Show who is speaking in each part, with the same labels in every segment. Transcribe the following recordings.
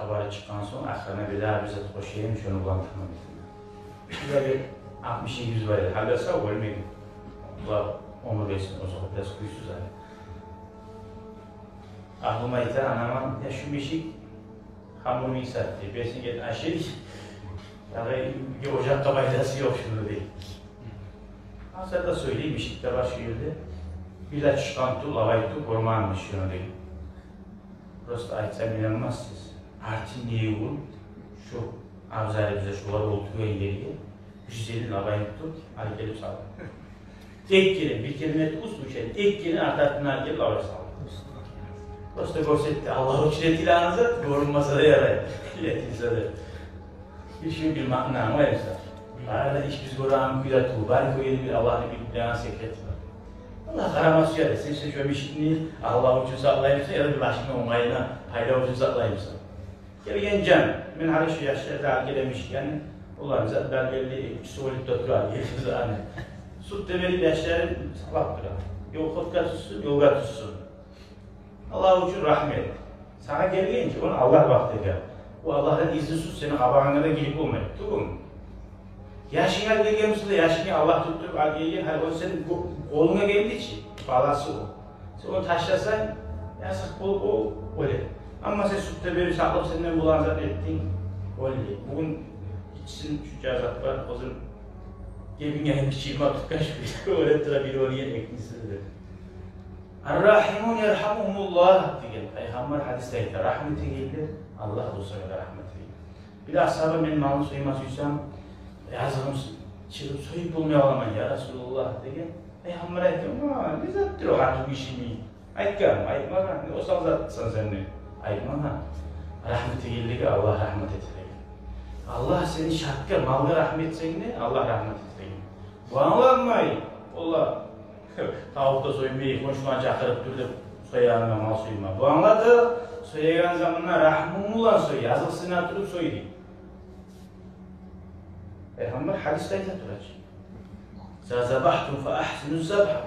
Speaker 1: xabari chiqqan so'ng akrana bir daha bize qo'shayım şunu bulandırma dedim. Şurada bir 60-100 var edi. Hallasa o'lmaydi. Ular onu versin, o zaman biraz kuysuz abi. Aklıma yeter anamam, ya şu beşik hamurunu yükseltti. Besin gel aşırı. Yani bir ocakta faydası yok şunu değil. Aslında da söyleyeyim, beşikte başlıyordu. Bir de çıkantı, lavaytı kormanmış şunu değil. Burası da ayetsem inanmazsınız. Artı niye bu? Şu avzayla bize şular olduğu ileriye. Güzelin lavaytı tut, hadi gelip sağ. Tek gelin, bir kelime uslu şey. Tek gelin artatından gelip lavayı sağ. Burası da görsetti. Allah'ın çiletilanızı görünmasa da yarar. Çiletinse de. Bir şey bir makna var ya. Arada iş biz Kur'an'ın kuydatı. Bari koyalım bir Allah'ın bir bilen sekreti var. Allah karaması ya desin. Sen şöyle bir şeyini Allah için saklaymışsın ya da bir başına onayına payla için saklaymışsın. Gelgen can. Ben her şu yaşlarda gelemişken onlarımıza belgeli soğuk da durar. Gelişimiz anne. Süt temeli yaşları salak durar. Yoklukta tutsun, yolga tutsun. Allah için rahmet. Sana gelgence onu Allah vakti gel. O Allah'ın iznisiz senin kabağına da gelip olmayıp, doğru mu? Yaşına gelmişsin de yaşını Allah tutturup algeye her o senin koluna geldiği için balası o. Sen onu taşlasan yasak bulup o öyle. Ama sen sütte böyle saklıp senden bulan zannettin öyle. Bugün içsin şu cazat var, o zaman gebin yayın içime tutkaş bir öğretira bir oraya ekmisidir. Ar-Rahimun yerhamuhumullah diye Peygamber hadiste ayette rahmeti geldi. Allah olsa da rahmeti geldi. Bir de ashaba benim malını soymasıysam yazığım çıkıp soyup bulmaya alamayın ya Resulullah diye. Peygamber ayette ama ne zattır o hatun işimi? Aytkan, aytma lan. O sana zatsan sen ne? Aytma lan. Rahmeti geldi ki Allah rahmet etsin. Allah seni şartka malına rahmet etsin ne? Allah rahmet etsin. Bu anlanmayın. Allah. Tavukta soymayı, konuşma çakırıp durdu, soyağına mal soyma. Bu anladı, soyağın zamanına rahmumullah soy, yazıksına tutup soydu. Peygamber hadiste ayet duracak. Zazabahtum fa ahsinu zabha.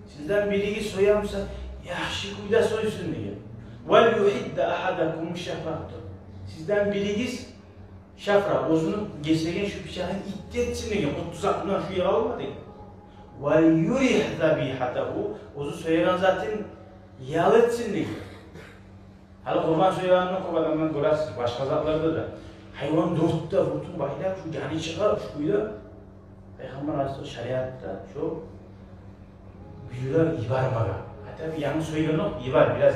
Speaker 1: Sizden biri soyamsa, yaxşı kuyda soysun diye. Vel yuhidde ahadakum şafaqtu. Sizden biriniz şafra, ozunu geçirgen şu bıçağın ittetsin diye, 30 aklına şu yağ olmadı. وَيُرِحْ ذَب۪يحَتَهُ Ozu söyleyen zaten yal etsin diye. Hala kurban söyleyenine kurbanlarından görürsünüz. Başka zatlarda da. Hayvan dörtte vurtun baylar, şu cani çıkar, şu kuyuda. Peygamber Aleyhisselam şeriatta şu büyüler ibar maga. Hatta bir yanı söyleyen yok, ibar biraz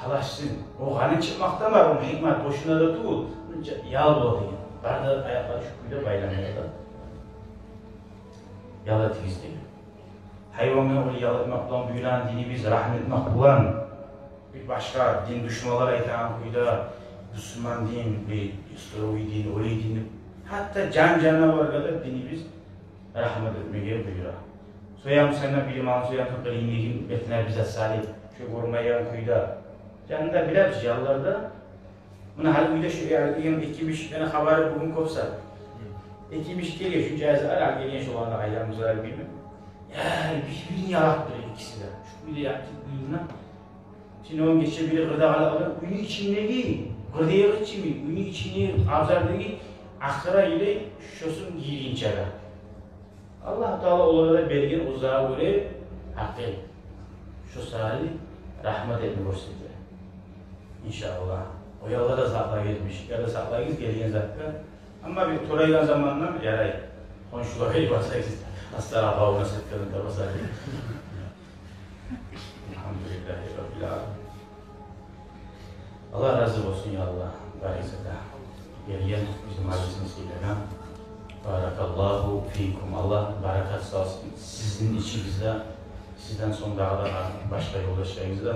Speaker 1: talaşsın. O gani çıkmaktan var, onun hikmet boşuna da değil. Yal bu diye. Barda ayakları şu kuyuda baylanıyor da. Yala tigizdi. Hayvanı öyle yalatmakla büyülen dinimiz rahmetmek bulan bir başka din düşmanlara iten kuyuda Müslüman din, bir İsrail din, öyle din, hatta can canına var kadar dinimiz rahmet etmeye buyuruyor. Soyam senden bilim alın, soyam kıkırıyım, etiner bize salih, şu kormayan kuyuda. Canında birer yallarda, bunu hal kuyuda şu yani 2-3 tane haberi bugün kopsa. 2-3 geliyor, şu cihazı arar geliyor şu anda aylarımız var bilmem. Ya birbirini yarattırıyor ikisi de. Şu bile yaptık buyuruna. Şimdi onun geçebilir gırda alalı, bunun içindeki gırdaya geçimi, bunun içini avzardaki akıra ile şosun giyilinçere. Allah Teala onlara belgen uzağa göre hakkı. Şu sahili rahmet etme gösterdi. İnşallah. O yolda da saklayız, ya da saklayız gelgen zaten. Ama bir turayla zamanla yaray. Konuşulara iyi basayız. Hastara bağına sıkkının da basayız. Elhamdülillahi Rabbil Alemin. Allah razı olsun ya Allah. Barizede. Geriye bizim acısınızıyla. Barakallahu fikum. Allah barakat sağ olsun. Sizin içinizde, sizden son dağda başka yoldaşlarınızda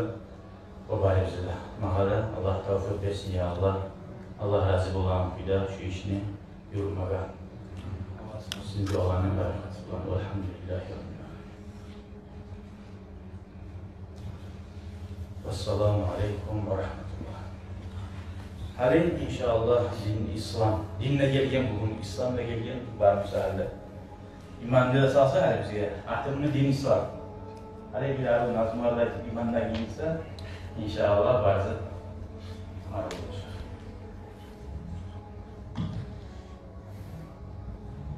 Speaker 1: o barizede. Mahara Allah tevfik versin ya Allah. Allah razı olan bir daha şu işini yorulmaga. Sizin bir olanın bereketi bulan. Elhamdülillahi Rabbil Alemin. Vesselamu aleyküm ve rahmetullah. Harin inşallah din İslam. Dinle gelgen bugün, İslam'la gelgen var müsaade. İman'da da salsa her bize. Ahtemini din İslam. Harin bir arada nazmarda iman'da gelirse inşallah varsa var olur.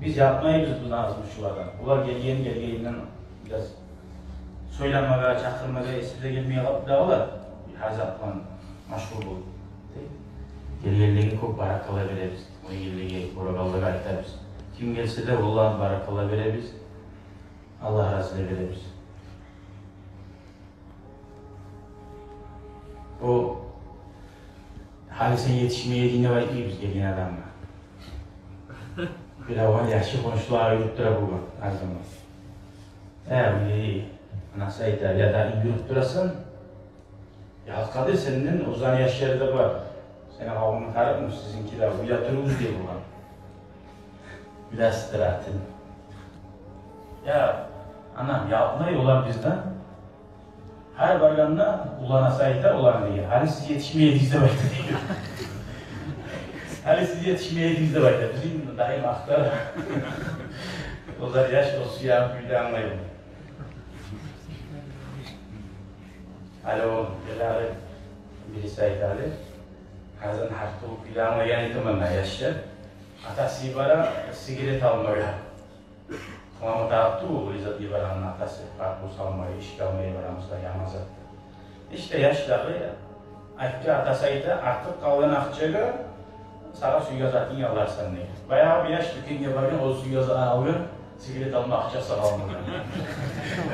Speaker 1: Biz yapmayız bunu azmışçılardan. Bunlar gelgeyinden biraz söylenmeye, çakırmaya, size gelmeye dağılar. Her zaman maşhur bu. Gelgeliğe çok barakalı veririz. O gelgeliğe orakallığa aytarız. Kim gelse de Allah'ın barakalı veririz. Allah razı veririz. O hani sen yetişmeyediğinde var ki biz gelin adamla. Bir avan yaşı konuştular yurttura bu her zaman. Öyle nasıl eder ya da yurtturasın. Ya Kadir senin uzan yaşları da var. Sen havamı tarafmış sizinki de bu yatırımız diye bu var. Biraz istirahatin. Ya anam yapmayı olan bizden. Her bayramda ulana sayıda olan diye. Hani siz yetişmeyediğinizde bayda diyor. Hani siz yetişmeyediğinizde bayda. Bizim daim aktar. Ozar yaş o suya büyüde anlayın. Alo, gelare birisi aytadi. Hazan haqqı planlagan ekanman yaşlar. Atasi ibara sigaret almaya. Ama tahtı bu İzzet İbaran'ın atası. Karpuz almaya, işgal almaya varamızda yalnız. İşte yaşları ya. Aytı atası aytı artık kalan akçaga sana suya zaten yalarsan diye. Bayağı bir yaş dükkan yaparken o suya zaten alıyor. Sigaret alma akçası almıyor.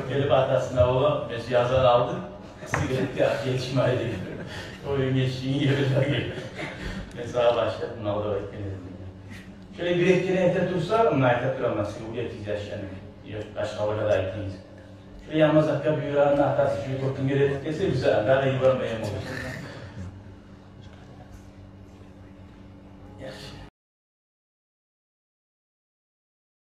Speaker 1: Gelip atasına oğlu mesela yazar aldı. Sigaret yetişmeye değil. Oyun geçtiğin yerine geliyor. Mesela başladı, bunu aldı bekledim. Şöyle bir etkine ete dursa, onu ete duramaz. Siguriyetiz yaşlanıyor. Aşağıya kadar ettiyiz. Şöyle yalnız dakika büyüğünün hatası, şöyle korkun göre etkisi güzel. Daha da iyi varmayayım olur.